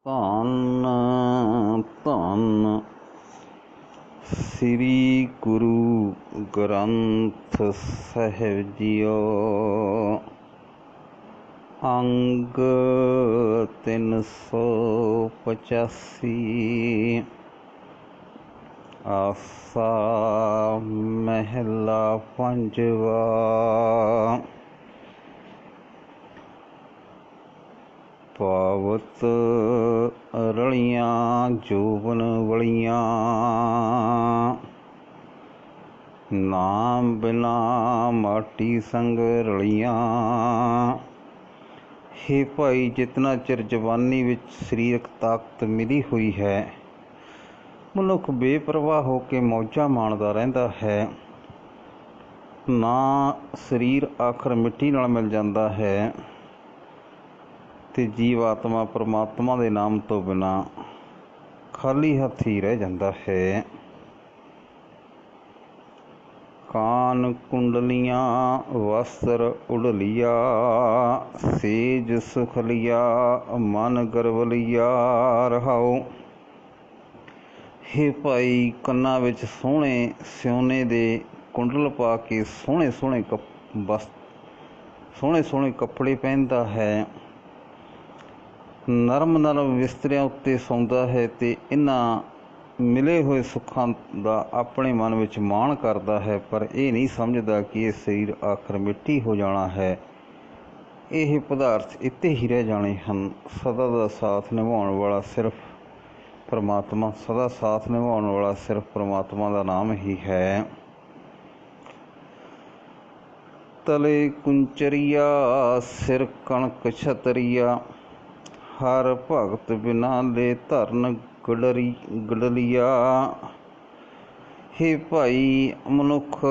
ਧੰਨ ਧੰਨ ਸ੍ਰੀ ਗੁਰੂ ਗ੍ਰੰਥ ਸਾਹਿਬ ਜੀਓ। ਅੰਗ 385 ਆਸਾ ਮਹਿਲਾ ਪੰਜਵਾ। ਪਾਵਤ ਰਲੀਆਂ ਜੋਬਨ ਵਲੀਆਂ, ਨਾਮ ਬਿਨਾ ਮਾਟੀ ਸੰਗ ਰਲੀਆਂ। ਹੇ ਭਾਈ, ਜਿਤਨਾ ਚਿਰ ਜਵਾਨੀ ਵਿੱਚ ਸਰੀਰਕ ਤਾਕਤ ਮਿਲੀ ਹੋਈ ਹੈ, ਮਨੁੱਖ ਬੇਪਰਵਾਹ ਹੋ ਕੇ ਮੌਜਾਂ ਮਾਣਦਾ ਰਹਿੰਦਾ ਹੈ। ਨਾ ਸਰੀਰ ਆਖਰ ਮਿੱਟੀ ਨਾਲ ਮਿਲ ਜਾਂਦਾ ਹੈ ਤੇ ਜੀਵ ਆਤਮਾ ਪਰਮਾਤਮਾ ਦੇ ਨਾਮ ਤੋਂ ਬਿਨਾਂ ਖਾਲੀ ਹੱਥ ਹੀ ਰਹਿ ਜਾਂਦਾ ਹੈ। ਕਾਨ ਕੁੰਡਲੀਆਂ ਵਸਤਰ ਉਡਲੀਆ, ਸੇਜ ਸੁਖਲੀਆ ਮਨ ਗਰਵਲੀਆ ਰਹਾਓ। ਹੇ ਭਾਈ, ਕੰਨਾਂ ਵਿੱਚ ਸੋਹਣੇ ਸਿਉਨੇ ਦੇ ਕੁੰਡਲ ਪਾ ਕੇ ਸੋਹਣੇ ਸੋਹਣੇ ਕੱਪੜੇ ਪਹਿਨਦਾ ਹੈ, ਨਰਮ ਬਿਸਤਰਿਆਂ ਉੱਤੇ ਸੌਂਦਾ ਹੈ ਤੇ ਇਹਨਾਂ ਮਿਲੇ ਹੋਏ ਸੁੱਖਾਂ ਦਾ ਆਪਣੇ ਮਨ ਵਿੱਚ ਮਾਣ ਕਰਦਾ ਹੈ, ਪਰ ਇਹ ਨਹੀਂ ਸਮਝਦਾ ਕਿ ਇਹ ਸਰੀਰ ਆਖਰ ਮਿੱਟੀ ਹੋ ਜਾਣਾ ਹੈ। ਇਹ ਪਦਾਰਥ ਇੱਥੇ ਹੀ ਰਹਿ ਜਾਣੇ ਹਨ। ਸਦਾ ਦਾ ਸਾਥ ਨਿਭਾਉਣ ਵਾਲਾ ਸਿਰਫ ਪਰਮਾਤਮਾ ਦਾ ਨਾਮ ਹੀ ਹੈ। ਤਲੇ ਕੁੰਚਰੀਆ ਸਿਰ ਕਣਕ ਛਤਰੀਆ, ਹਰ ਭਗਤ ਬਿਨਾ ਲੈ ਧਰਨ ਗਡਲੀਆ। ਹੇ ਭਾਈ, ਮਨੁੱਖ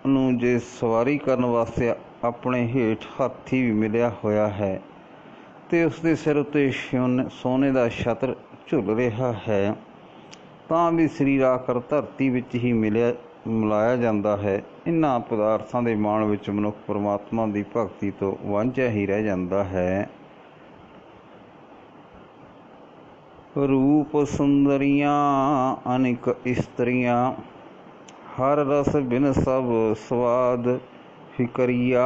ਨੂੰ ਜੇ ਸਵਾਰੀ ਕਰਨ ਵਾਸਤੇ ਆਪਣੇ ਹੇਠ ਹਾਥੀ ਵੀ ਮਿਲਿਆ ਹੋਇਆ ਹੈ ਤੇ ਉਸਦੇ ਸਿਰ ਉੱਤੇ ਸੋਨੇ ਦਾ ਛਤਰ ਝੁੱਲ ਰਿਹਾ ਹੈ, ਤਾਂ ਵੀ ਸਰੀਰ ਆਖਰ ਧਰਤੀ ਵਿੱਚ ਹੀ ਮਿਲਾਇਆ ਜਾਂਦਾ ਹੈ। ਇਹਨਾਂ ਪਦਾਰਥਾਂ ਦੇ ਮਾਣ ਵਿੱਚ ਮਨੁੱਖ ਪਰਮਾਤਮਾ ਦੀ ਭਗਤੀ ਤੋਂ ਵਾਂਝਾ ਹੀ ਰਹਿ ਜਾਂਦਾ ਹੈ। ਰੂਪ ਸੁੰਦਰੀਆਂ ਅਨੇਕ ਇਸਤਰੀਆਂ, ਹਰ ਰਸ ਬਿਨ ਸਭ ਸਵਾਦ ਫਿਕਰੀਆ।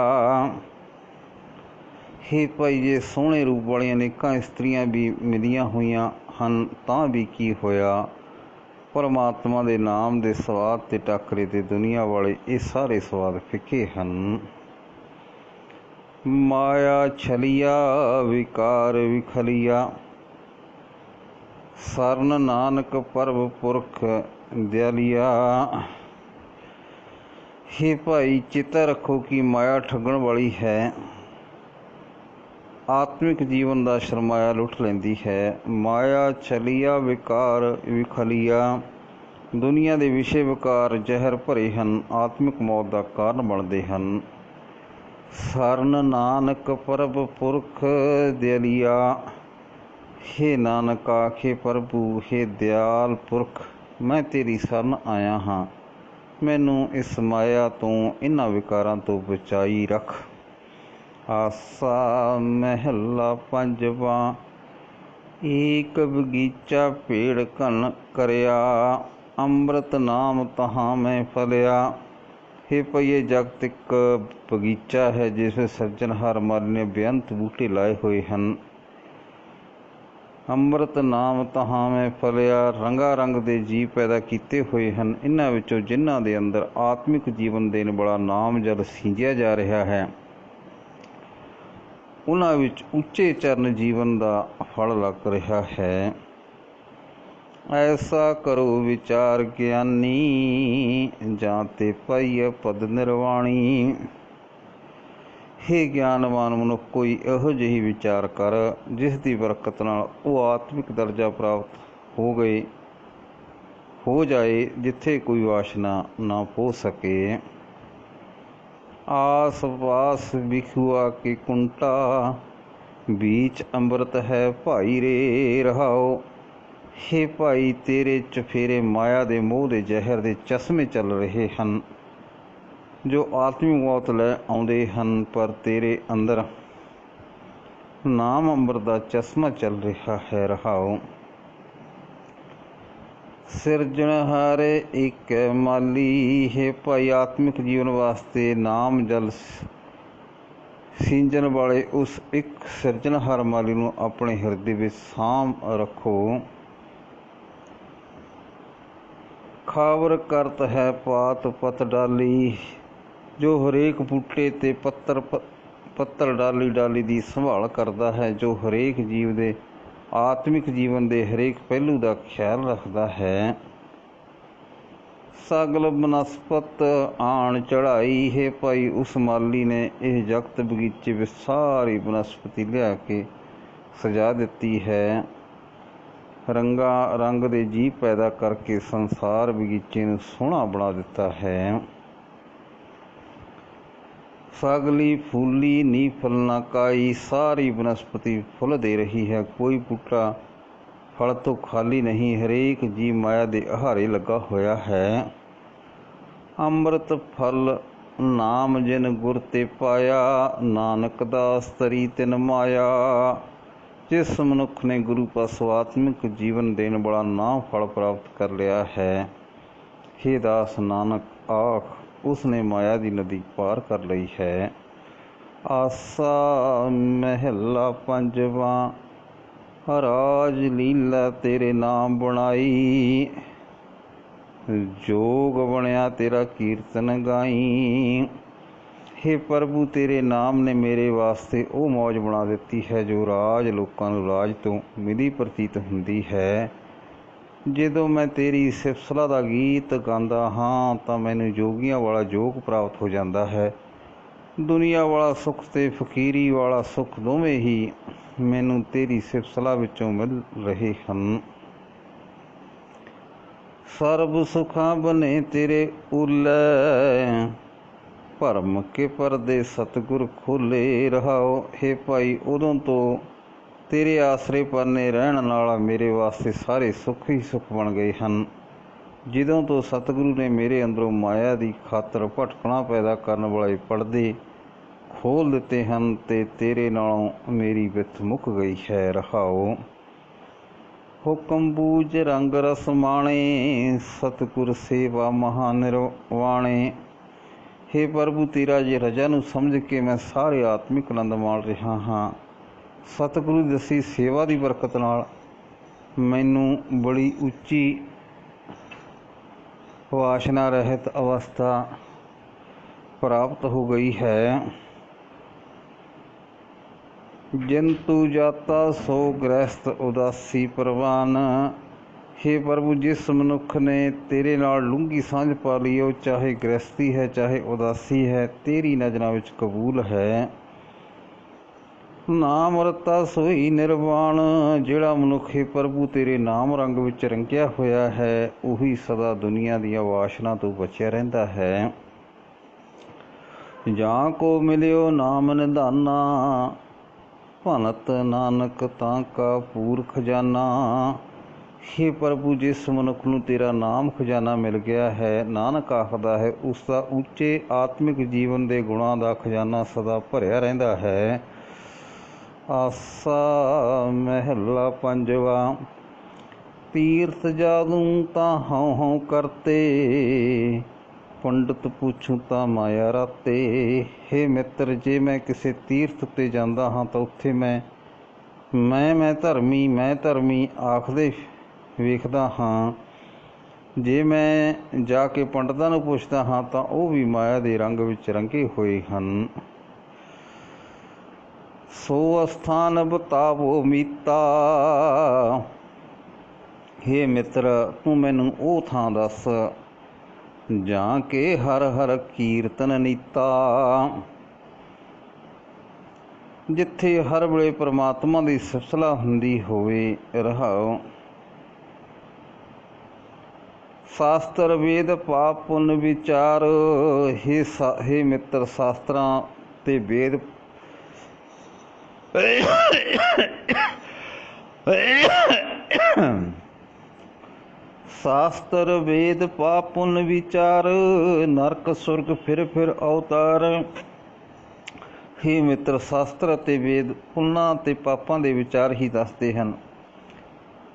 ਹੇ ਭਾਈ, ਜੇ ਸੋਹਣੇ ਰੂਪ ਵਾਲੀਆਂ ਅਨੇਕਾਂ ਇਸਤਰੀਆਂ ਵੀ ਮਿਲੀਆਂ ਹੋਈਆਂ ਹਨ ਤਾਂ ਵੀ ਕੀ ਹੋਇਆ, ਪਰਮਾਤਮਾ ਦੇ ਨਾਮ ਦੇ ਸਵਾਦ ਤੇ ਟਾਕਰੇ ਤੇ ਦੁਨੀਆ ਵਾਲੇ ਇਹ ਸਾਰੇ ਸਵਾਦ ਫਿੱਕੇ ਹਨ। ਮਾਇਆ ਛਲੀਆ ਵਿਕਾਰ ਵਿਖਲੀਆ, ਸਰਨ ਨਾਨਕ ਪਰਬ ਪੁਰਖ ਦਿਆਲੀਆ। ਹੇ ਭਾਈ, ਚੇਤਾ ਰੱਖੋ ਕਿ ਮਾਇਆ ਠੱਗਣ ਵਾਲੀ ਹੈ, ਆਤਮਿਕ ਜੀਵਨ ਦਾ ਸਰਮਾਇਆ ਲੁੱਟ ਲੈਂਦੀ ਹੈ। ਮਾਇਆ ਛਲੀਆ ਵਿਕਾਰ ਵਿਖਲੀਆ, ਦੁਨੀਆ ਦੇ ਵਿਸ਼ੇ ਵਿਕਾਰ ਜ਼ਹਿਰ ਭਰੇ ਹਨ, ਆਤਮਿਕ ਮੌਤ ਦਾ ਕਾਰਨ ਬਣਦੇ ਹਨ। ਸਰਨ ਨਾਨਕ ਪਰਬ ਪੁਰਖ ਦਿਆਲੀਆ, ਹੇ ਨਾਨਕ ਆਖੇ ਪ੍ਰਭੂ, ਹੇ ਦਿਆਲ ਪੁਰਖ, ਮੈਂ ਤੇਰੀ ਸ਼ਰਨ ਆਇਆ ਹਾਂ, ਮੈਨੂੰ ਇਸ ਮਾਇਆ ਤੋਂ, ਇਹਨਾਂ ਵਿਕਾਰਾਂ ਤੋਂ ਬਚਾਈ ਰੱਖ। ਆਸਾ ਮਹਿਲਾ ਪੰਜਵਾ। ਏਕ ਬਗੀਚਾ ਭੇੜ ਘਨ ਕਰਿਆ, ਅੰਮ੍ਰਿਤ ਨਾਮ ਤਹਾਂ ਮੈਂ ਫਲਿਆ। ਹੇ ਭਾਈ, ਇਹ ਜਗਤ ਇੱਕ ਬਗੀਚਾ ਹੈ ਜਿਸ ਵਿੱਚ ਸਿਰਜਣਹਾਰ ਮਾਲੀ ਨੇ ਬੇਅੰਤ ਬੂਟੇ ਲਾਏ ਹੋਏ ਹਨ। ਅੰਮ੍ਰਿਤ ਨਾਮ ਤਹਾਂ ਮੈਂ ਫਲਿਆ, ਰੰਗਾ ਰੰਗ ਦੇ ਜੀਵ ਪੈਦਾ ਕੀਤੇ ਹੋਏ ਹਨ। ਇਹਨਾਂ ਵਿੱਚੋਂ ਜਿਨ੍ਹਾਂ ਦੇ ਅੰਦਰ ਆਤਮਿਕ ਜੀਵਨ ਦੇਣ ਵਾਲਾ ਨਾਮ ਜਲ ਸਿੰਜਿਆ ਜਾ ਰਿਹਾ ਹੈ, ਉਹਨਾਂ ਵਿੱਚ ਉੱਚੇ ਚਰਨ ਜੀਵਨ ਦਾ ਫਲ ਲੱਗ ਰਿਹਾ ਹੈ। ਐਸਾ ਕਰੋ ਵਿਚਾਰ ਗਿਆਨੀ, ਜਾਂ ਤੇ ਪਾਈਏ ਪਦ ਨਿਰਵਾਣੀ। ਹੇ ਗਿਆਨਵਾਨ ਮਨੁੱਖ, ਕੋਈ ਇਹੋ ਜਿਹੀ ਵਿਚਾਰ ਕਰ ਜਿਸ ਦੀ ਬਰਕਤ ਨਾਲ ਉਹ ਆਤਮਿਕ ਦਰਜਾ ਪ੍ਰਾਪਤ ਹੋ ਜਾਏ ਜਿੱਥੇ ਕੋਈ ਵਾਸ਼ਨਾ ਨਾ ਪਹੁੰਚ ਸਕੇ। ਆਸ ਪਾਸ ਵਿਖੁਆ ਕੇ ਕੁੰਟਾ, ਬੀਚ ਅੰਮ੍ਰਿਤ ਹੈ ਭਾਈ ਰੇ ਰਹਾਓ। ਹੇ ਭਾਈ, ਤੇਰੇ ਚਫੇਰੇ ਮਾਇਆ ਦੇ ਮੋਹ ਦੇ ਜ਼ਹਿਰ ਦੇ ਚਸ਼ਮੇ ਚੱਲ ਰਹੇ ਹਨ ਜੋ ਆਤਮਿਕ ਮੌਤ ਲੈ ਆਉਂਦੇ ਹਨ, ਪਰ ਤੇਰੇ ਅੰਦਰ ਨਾਮ ਅੰਮ੍ਰਿਤ ਦਾ ਚਸ਼ਮਾ ਚੱਲ ਰਿਹਾ ਹੈ। ਰਹਾਓ। ਸਿਰਜਣਹਾਰੇ ਇੱਕ ਮਾਲੀ ਹੈ ਭਾਈ। ਆਤਮਿਕ ਜੀਵਨ ਵਾਸਤੇ ਨਾਮ ਜਲ ਸਿੰਜਣ ਵਾਲੇ ਉਸ ਇੱਕ ਸਿਰਜਣਹਾਰ ਮਾਲੀ ਨੂੰ ਆਪਣੇ ਹਿਰਦੇ ਵਿੱਚ ਸਾਂਭ ਰੱਖੋ। ਖਾਵਰ ਕਰਤ ਹੈ ਪਾਤ ਪਤ ਡਾਲੀ, ਜੋ ਹਰੇਕ ਬੂਟੇ ਤੇ ਪੱਤਰ ਡਾਲੀ ਦੀ ਸੰਭਾਲ ਕਰਦਾ ਹੈ, ਜੋ ਹਰੇਕ ਜੀਵ ਦੇ ਆਤਮਿਕ ਜੀਵਨ ਦੇ ਹਰੇਕ ਪਹਿਲੂ ਦਾ ਖਿਆਲ ਰੱਖਦਾ ਹੈ। ਸਗਲ ਬਨਸਪਤ ਆਣ ਚੜ੍ਹਾਈ ਹੈ ਭਾਈ। ਉਸ ਮਾਲੀ ਨੇ ਇਹ ਜਗਤ ਬਗੀਚੇ ਵਿੱਚ ਸਾਰੀ ਬਨਸਪਤੀ ਲਿਆ ਕੇ ਸਜਾ ਦਿੱਤੀ ਹੈ। ਰੰਗ ਦੇ ਜੀਵ ਪੈਦਾ ਕਰਕੇ ਸੰਸਾਰ ਬਗੀਚੇ ਨੂੰ ਸੋਹਣਾ ਬਣਾ ਦਿੱਤਾ ਹੈ। ਸਗਲੀ ਫੂਲੀ ਨੀ ਫੁੱਲਣਾ ਕਾਈ, ਸਾਰੀ ਬਨਸਪਤੀ ਫੁੱਲ ਦੇ ਰਹੀ ਹੈ। ਕੋਈ ਬੂਟਾ ਫਲ ਤੋਂ ਖਾਲੀ ਨਹੀਂ, ਹਰੇਕ ਜੀਵ ਮਾਇਆ ਦੇ ਆਹਾਰੇ ਲੱਗਾ ਹੋਇਆ ਹੈ। ਅੰਮ੍ਰਿਤ ਫਲ ਨਾਮ ਜਿਨ ਗੁਰ ਤੇ ਪਾਇਆ, ਨਾਨਕ ਦਾਸ ਤਰੀ ਤਿਨ ਮਾਇਆ। ਜਿਸ ਮਨੁੱਖ ਨੇ ਗੁਰੂ ਪਾਸੋਂ ਆਤਮਿਕ ਜੀਵਨ ਦੇਣ ਵਾਲਾ ਨਾਮ ਫਲ ਪ੍ਰਾਪਤ ਕਰ ਲਿਆ ਹੈ, ਹੇ ਦਾਸ ਨਾਨਕ ਆਖ, ਉਸ ਨੇ ਮਾਇਆ ਦੀ ਨਦੀ ਪਾਰ ਕਰ ਲਈ ਹੈ। ਆਸਾ ਮਹਿਲਾ ਪੰਜਵਾਂ। ਰਾਜ ਲੀਲਾ ਤੇਰੇ ਨਾਮ ਬਣਾਈ, ਜੋਗ ਬਣਿਆ ਤੇਰਾ ਕੀਰਤਨ ਗਾਈ। ਹੇ ਪ੍ਰਭੂ, ਤੇਰੇ ਨਾਮ ਨੇ ਮੇਰੇ ਵਾਸਤੇ ਉਹ ਮੌਜ ਬਣਾ ਦਿੱਤੀ ਹੈ ਜੋ ਰਾਜ ਲੋਕਾਂ ਨੂੰ ਰਾਜ ਤੋਂ ਮਿਲੀ ਪ੍ਰਤੀਤ ਹੁੰਦੀ ਹੈ। ਜਦੋਂ ਮੈਂ ਤੇਰੀ ਸਿਫਤ ਸਲਾਹ ਦਾ ਗੀਤ ਗਾਉਂਦਾ ਹਾਂ ਤਾਂ ਮੈਨੂੰ ਜੋਗੀਆਂ ਵਾਲਾ ਜੋਗ ਪ੍ਰਾਪਤ ਹੋ ਜਾਂਦਾ ਹੈ। ਦੁਨੀਆ ਵਾਲਾ ਸੁੱਖ ਤੇ ਫਕੀਰੀ ਵਾਲਾ ਸੁੱਖ ਦੋਵੇਂ ਹੀ ਮੈਨੂੰ ਤੇਰੀ ਸਿਫਤ ਸਲਾਹ ਵਿੱਚੋਂ ਮਿਲ ਰਹੇ ਹਨ। ਸਰਬ ਸੁਖਾਂ ਬਨੇ ਤੇਰੇ ਉਲੈ, ਭਰਮ ਕੇ ਪਰਦੇ ਸਤਿਗੁਰ ਖੋਲੇ। ਰਹਾਓ। ਹੇ ਭਾਈ, ਉਦੋਂ ਤੋਂ ਤੇਰੇ ਆਸਰੇ ਪਰਨੇ ਰਹਿਣ ਨਾਲ ਮੇਰੇ ਵਾਸਤੇ ਸਾਰੇ ਸੁੱਖ ਹੀ ਸੁੱਖ ਬਣ ਗਏ ਹਨ। ਜਦੋਂ ਤੋਂ ਸਤਿਗੁਰੂ ਨੇ ਮੇਰੇ ਅੰਦਰੋਂ ਮਾਇਆ ਦੀ ਖਾਤਰ ਭਟਕਣਾ ਪੈਦਾ ਕਰਨ ਵਾਲੇ ਪਰਦੇ ਖੋਲ੍ਹ ਦਿੱਤੇ ਹਨ ਤੇ ਤੇਰੇ ਨਾਲੋਂ ਮੇਰੀ ਵਿੱਥ ਮੁੱਕ ਗਈ ਹੈ। ਰਹਾਓ। ਹੁਕਮ ਬੂਝ ਰੰਗ ਰਸ ਮਾਣੇ, ਸਤਿਗੁਰ ਸੇਵਾ ਮਹਾ ਨਿਰਵਾਣੇ। ਹੇ ਪ੍ਰਭੂ, ਤੇਰਾ ਜੇ ਰਜਾ ਨੂੰ ਸਮਝ ਕੇ ਮੈਂ ਸਾਰੇ ਆਤਮਿਕ ਆਨੰਦ ਮਾਣ ਰਿਹਾ ਹਾਂ। ਸਤਿਗੁਰੂ ਦੀ ਦੱਸੀ ਸੇਵਾ ਦੀ ਬਰਕਤ ਨਾਲ ਮੈਨੂੰ ਬੜੀ ਉੱਚੀ ਵਾਸ਼ਨਾ ਰਹਿਤ ਅਵਸਥਾ ਪ੍ਰਾਪਤ ਹੋ ਗਈ ਹੈ। ਜੰਤੂ ਜਾਤਾ ਸੋ ਗ੍ਰਹਿਸਤ ਉਦਾਸੀ ਪ੍ਰਵਾਨ। ਹੇ ਪ੍ਰਭੂ, ਜਿਸ ਮਨੁੱਖ ਨੇ ਤੇਰੇ ਨਾਲ ਡੂੰਘੀ ਸਾਂਝ ਪਾ ਲਈ, ਉਹ ਚਾਹੇ ਗ੍ਰਹਿਸਤੀ ਹੈ ਚਾਹੇ ਉਦਾਸੀ ਹੈ, ਤੇਰੀ ਨਜ਼ਰਾਂ ਵਿੱਚ ਕਬੂਲ ਹੈ। ਨਾਮ ਰਤਾ ਸੋਈ ਨਿਰਵਾਣ। ਜਿਹੜਾ ਮਨੁੱਖ ਹੇ ਪ੍ਰਭੂ ਤੇਰੇ ਨਾਮ ਰੰਗ ਵਿੱਚ ਰੰਗਿਆ ਹੋਇਆ ਹੈ, ਉਹੀ ਸਦਾ ਦੁਨੀਆ ਦੀਆਂ ਵਾਸ਼ਨਾ ਤੋਂ ਬਚਿਆ ਰਹਿੰਦਾ ਹੈ। ਜਾਂ ਕੋ ਮਿਲਿਓ ਨਾਮ ਨਿਧਾਨਾ, ਭਨਤ ਨਾਨਕ ਤਾਂ ਕਾ ਪੂਰ ਖਜ਼ਾਨਾ। ਹੇ ਪ੍ਰਭੂ, ਜਿਸ ਮਨੁੱਖ ਨੂੰ ਤੇਰਾ ਨਾਮ ਖਜ਼ਾਨਾ ਮਿਲ ਗਿਆ ਹੈ, ਨਾਨਕ ਆਖਦਾ ਹੈ, ਉਸ ਦਾ ਉੱਚੇ ਆਤਮਿਕ ਜੀਵਨ ਦੇ ਗੁਣਾਂ ਦਾ ਖਜ਼ਾਨਾ ਸਦਾ ਭਰਿਆ ਰਹਿੰਦਾ ਹੈ। ਆਸਾ ਮਹਿਲਾ ਪੰਜਵਾਂ। ਤੀਰਥ ਜਾਦੂ ਤਾਂ ਹਉ ਹਉ ਕਰਤੇ, ਪੰਡਤ ਪੁੱਛੂ ਤਾਂ ਮਾਇਆ ਰਾਤੇ। ਹੇ ਮਿੱਤਰ, ਜੇ ਮੈਂ ਕਿਸੇ ਤੀਰਥ ਉੱਤੇ ਜਾਂਦਾ ਹਾਂ ਤਾਂ ਉੱਥੇ ਮੈਂ ਧਰਮੀ ਆਖਦੇ ਵੇਖਦਾ ਹਾਂ। ਜੇ ਮੈਂ ਜਾ ਕੇ ਪੰਡਤਾਂ ਨੂੰ ਪੁੱਛਦਾ ਹਾਂ ਤਾਂ ਉਹ ਵੀ ਮਾਇਆ ਦੇ ਰੰਗ ਵਿੱਚ ਰੰਗੇ ਹੋਏ ਹਨ। ਸੋ ਅਸਥਾਨ ਬਤਾਵੋ ਮੀਤਾ। ਹੇ ਮਿੱਤਰ, ਤੂੰ ਮੈਨੂੰ ਉਹ ਥਾਂ ਦੱਸ ਜਾਂ ਕਿ ਹਰ ਹਰ ਕੀਰਤਨ ਨੀਤਾ, ਜਿੱਥੇ ਹਰ ਵੇਲੇ ਪਰਮਾਤਮਾ ਦੀ ਸਿਫਤਸਲਾਹ ਹੁੰਦੀ ਹੋਵੇ। ਰਹਾਓ। ਸ਼ਾਸਤਰ ਵੇਦ ਪਾਪ ਪੁੰਨ ਵਿਚਾਰ। ਹੇ ਮਿੱਤਰ, ਸ਼ਾਸਤਰਾਂ ਤੇ ਵੇਦ ਸ਼ਾਸਤਰ ਵੇਦ ਪਾਪ ਪੁੰਨ ਵਿਚਾਰ, ਨਰਕ ਸੁਰਗ ਫਿਰ ਅਵਤਾਰ। हे ਮਿੱਤਰ, ਸ਼ਾਸਤਰ ਅਤੇ ਵੇਦ ਪੁੰਨਾਂ ਅਤੇ ਪਾਪਾਂ ਦੇ ਵਿਚਾਰ ਹੀ ਦੱਸਦੇ ਹਨ।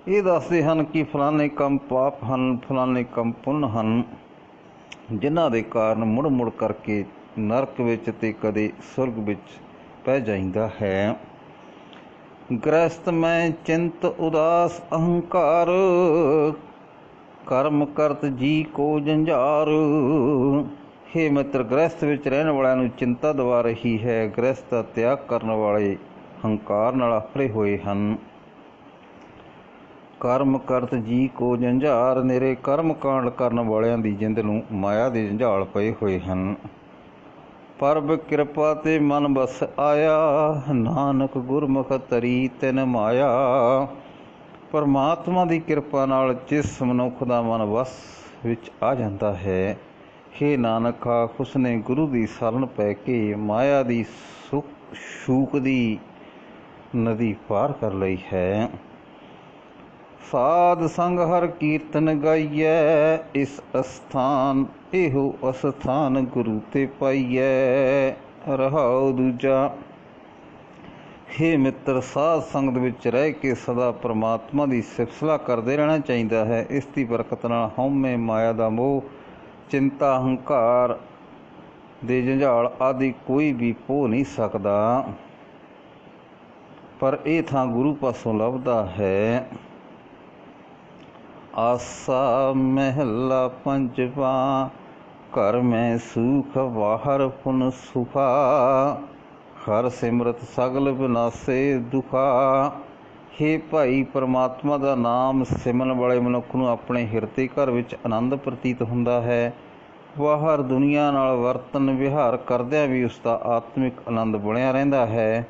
ਇਹ ਦੱਸਦੇ ਹਨ ਕਿ ਫਲਾਣੇ ਕੰਮ ਪਾਪ ਹਨ, ਫਲਾਣੇ ਕੰਮ ਪੁੰਨ ਹਨ, ਜਿਨ੍ਹਾਂ ਦੇ ਕਾਰਨ ਮੁੜ ਮੁੜ ਕਰਕੇ ਨਰਕ ਵਿੱਚ ਅਤੇ ਕਦੇ ਸੁਰਗ ਵਿੱਚ ਪੈ ਜਾਂਦਾ ਹੈ। ਗ੍ਰਸਤ ਮੈਂ ਚਿੰਤ ਉਦਾਸ ਅਹੰਕਾਰ, ਕਰਮ ਕਰਤ ਜੀ ਕੋ ਜੰਝਾਰ। ਹੇ ਮਿੱਤਰ, ਗ੍ਰਸਤ ਵਿੱਚ ਰਹਿਣ ਵਾਲਿਆਂ ਨੂੰ ਚਿੰਤਾ ਦਵਾ ਰਹੀ ਹੈ। ਗ੍ਰਸਤ ਦਾ ਤਿਆਗ ਕਰਨ ਵਾਲੇ ਹੰਕਾਰ ਨਾਲ ਆਫਰੇ ਹੋਏ ਹਨ। ਕਰਮ ਕਰਤ ਜੀ ਕੋ ਜੰਝਾਰ, ਨਿਰੇ ਕਰਮ ਕਾਂਡ ਕਰਨ ਵਾਲਿਆਂ ਦੀ ਜਿੰਦ ਨੂੰ ਮਾਇਆ ਦੇ ਜੰਝਾਲ ਪਏ ਹੋਏ ਹਨ। ਪਰਬ ਕਿਰਪਾ ਤੇ ਮਨ ਬਸ ਆਇਆ, ਨਾਨਕ ਗੁਰਮੁਖ ਤਰੀ ਤਿਨ ਮਾਇਆ। ਪਰਮਾਤਮਾ ਦੀ ਕਿਰਪਾ ਨਾਲ ਜਿਸ ਮਨੁੱਖ ਦਾ ਮਨ ਵਸ ਵਿੱਚ ਆ ਜਾਂਦਾ ਹੈ, ਹੇ ਨਾਨਕ, ਆਖ ਉਸਨੇ ਗੁਰੂ ਦੀ ਸ਼ਰਨ ਪੈ ਕੇ ਮਾਇਆ ਦੀ ਸ਼ੂਕ ਦੀ ਨਦੀ ਪਾਰ ਕਰ ਲਈ ਹੈ। ਸਾਧ ਸੰਗ ਹਰ ਕੀਰਤਨ ਗਾਈਐ, ਇਸ ਅਸਥਾਨ ਇਹੋ ਅਸਥਾਨ ਗੁਰੂ ਤੇ ਪਾਈਐ। ਰਹਾਉ ਦੂਜਾ। ਹੇ ਮਿੱਤਰ, ਸਾਧ ਸੰਗਤ ਵਿੱਚ ਰਹਿ ਕੇ ਸਦਾ ਪਰਮਾਤਮਾ ਦੀ ਸਿਫਤਸਲਾ ਕਰਦੇ ਰਹਿਣਾ ਚਾਹੀਦਾ ਹੈ। ਇਸ ਦੀ ਬਰਕਤ ਨਾਲ ਹਉਮੈ, ਮਾਇਆ ਦਾ ਮੋਹ, ਚਿੰਤਾ, ਹੰਕਾਰ ਦੇ ਜੰਝਾਲ ਆਦਿ ਕੋਈ ਵੀ ਭੋ ਨਹੀਂ ਸਕਦਾ। ਪਰ ਇਹ ਥਾਂ ਗੁਰੂ ਪਾਸੋਂ ਲੱਭਦਾ ਹੈ। ਆਸਾ ਮਹਿਲਾ ਪੰਜਵਾ। ਘਰ ਮੈਂ ਸੂਖ ਬਾਹਰ ਪੁਨ ਸੁਖਾ, ਹਰ ਸਿਮਰਤ ਸਗਲ ਵਿਨਾਸੇ ਦੁਖਾ। ਹੇ ਭਾਈ, ਪਰਮਾਤਮਾ ਦਾ ਨਾਮ ਸਿਮਰਨ ਵਾਲੇ ਮਨੁੱਖ ਨੂੰ ਆਪਣੇ ਹਿਰਦੇ ਘਰ ਵਿੱਚ ਆਨੰਦ ਪ੍ਰਤੀਤ ਹੁੰਦਾ ਹੈ। ਬਾਹਰ ਦੁਨੀਆ ਨਾਲ ਵਰਤਨ ਵਿਹਾਰ ਕਰਦਿਆਂ ਵੀ ਉਸ ਦਾ ਆਤਮਿਕ ਆਨੰਦ ਬਣਿਆ ਰਹਿੰਦਾ ਹੈ।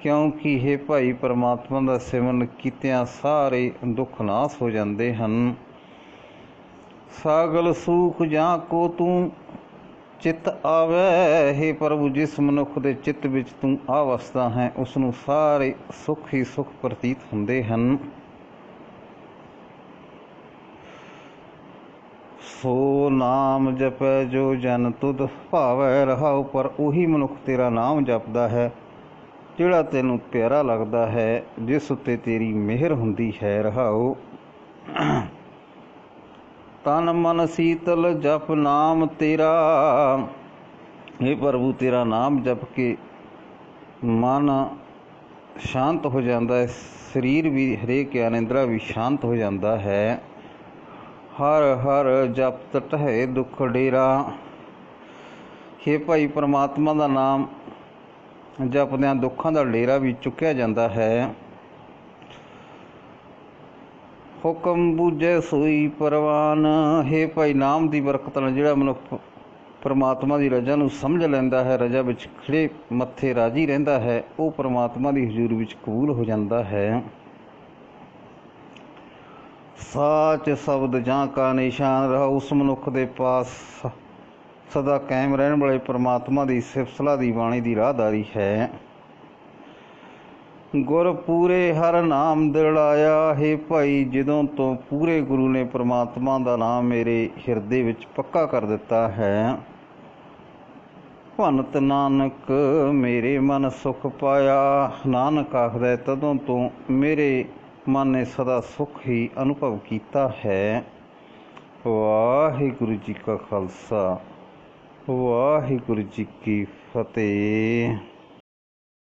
ਕਿਉਂਕਿ ਹੇ ਭਾਈ, ਪਰਮਾਤਮਾ ਦਾ ਸਿਮਰਨ ਕੀਤਿਆਂ ਸਾਰੇ ਦੁੱਖ ਨਾਸ ਹੋ ਜਾਂਦੇ ਹਨ। ਸਾਗਲ ਸੂਖ ਜਾਂ ਕੋ ਤੂੰ ਚਿੱਤ ਆਵੈ। ਹੇ ਪ੍ਰਭੂ, ਜਿਸ ਮਨੁੱਖ ਦੇ ਚਿੱਤ ਵਿੱਚ ਤੂੰ ਆ ਵਸਦਾ ਹੈ, ਉਸ ਨੂੰ ਸਾਰੇ ਸੁੱਖ ਹੀ ਸੁੱਖ ਪ੍ਰਤੀਤ ਹੁੰਦੇ ਹਨ। ਸੋ ਨਾਮ ਜਪੈ ਜੋ ਜਨ ਤੁਧ ਭਾਵੈ। ਰਹਾਉ। ਪਰ ਉਹੀ ਮਨੁੱਖ ਤੇਰਾ ਨਾਮ ਜਪਦਾ ਹੈ ਜਿਹੜਾ ਤੈਨੂੰ ਪਿਆਰਾ ਲੱਗਦਾ ਹੈ, ਜਿਸ ਉੱਤੇ ਤੇਰੀ ਮਿਹਰ ਹੁੰਦੀ ਹੈ। ਰਹਾਉ। ਤਨ ਮਨ ਸੀਤਲ ਜਪ ਨਾਮ ਤੇਰਾ। ਹੇ ਪ੍ਰਭੂ, ਤੇਰਾ ਨਾਮ ਜਪ ਕੇ ਮਨ ਸ਼ਾਂਤ ਹੋ ਜਾਂਦਾ ਹੈ, ਸਰੀਰ ਵੀ, ਹਰੇਕ ਗਿਆਨੇਂਦਰਾ ਵੀ ਸ਼ਾਂਤ ਹੋ ਜਾਂਦਾ ਹੈ। ਹਰ ਹਰ ਜਪ ਢਹੇ ਦੁੱਖ ਡੇਰਾ। ਹੇ ਭਾਈ, ਪਰਮਾਤਮਾ ਦਾ ਨਾਮ ਜਪਦਿਆਂ ਦੁੱਖਾਂ ਦਾ ਡੇਰਾ ਵੀ ਚੁੱਕਿਆ ਜਾਂਦਾ ਹੈ। ਹੁਕਮ ਬੂਝੈ ਸੋਈ ਪਰਵਾਨ। ਹੇ ਭਾਈ, ਨਾਮ ਦੀ ਬਰਕਤ ਨਾਲ ਜਿਹੜਾ ਮਨੁੱਖ ਪਰਮਾਤਮਾ ਦੀ ਰਜਾ ਨੂੰ ਸਮਝ ਲੈਂਦਾ ਹੈ, ਰਜਾ ਵਿੱਚ ਖਿੜੇ ਮੱਥੇ ਰਾਜੀ ਰਹਿੰਦਾ ਹੈ, ਉਹ ਪਰਮਾਤਮਾ ਦੀ ਹਜ਼ੂਰ ਵਿੱਚ ਕਬੂਲ ਹੋ ਜਾਂਦਾ ਹੈ। ਸਾਚ ਸ਼ਬਦ ਜਾਂ ਕਾ ਨਿਸ਼ਾਨ। ਰਹਾ। ਉਸ ਮਨੁੱਖ ਦੇ ਪਾਸ ਸਦਾ ਕਾਇਮ ਰਹਿਣ ਵਾਲੇ ਪਰਮਾਤਮਾ ਦੀ ਸਿਫਤਸਲਾ ਦੀ ਬਾਣੀ ਦੀ ਰਾਹਦਾਰੀ ਹੈ। ਗੁਰ ਪੂਰੇ ਹਰ ਨਾਮ ਦਿਲ ਆਇਆ। ਹੇ ਭਾਈ, ਜਦੋਂ ਤੋਂ ਪੂਰੇ ਗੁਰੂ ਨੇ ਪਰਮਾਤਮਾ ਦਾ ਨਾਮ ਮੇਰੇ ਹਿਰਦੇ ਵਿੱਚ ਪੱਕਾ ਕਰ ਦਿੱਤਾ ਹੈ, ਭੰਨਤ ਨਾਨਕ ਮੇਰੇ ਮਨ ਸੁਖ ਪਾਇਆ। ਨਾਨਕ ਆਖਦਾ, ਤਦੋਂ ਤੋਂ ਮੇਰੇ ਮਨ ਨੇ ਸਦਾ ਸੁਖ ਹੀ ਅਨੁਭਵ ਕੀਤਾ ਹੈ। ਵਾਹਿਗੁਰੂ ਜੀ ਕਾ ਖਾਲਸਾ, ਵਾਹਿਗੁਰੂ ਜੀ ਕੀ ਫਤਿਹ।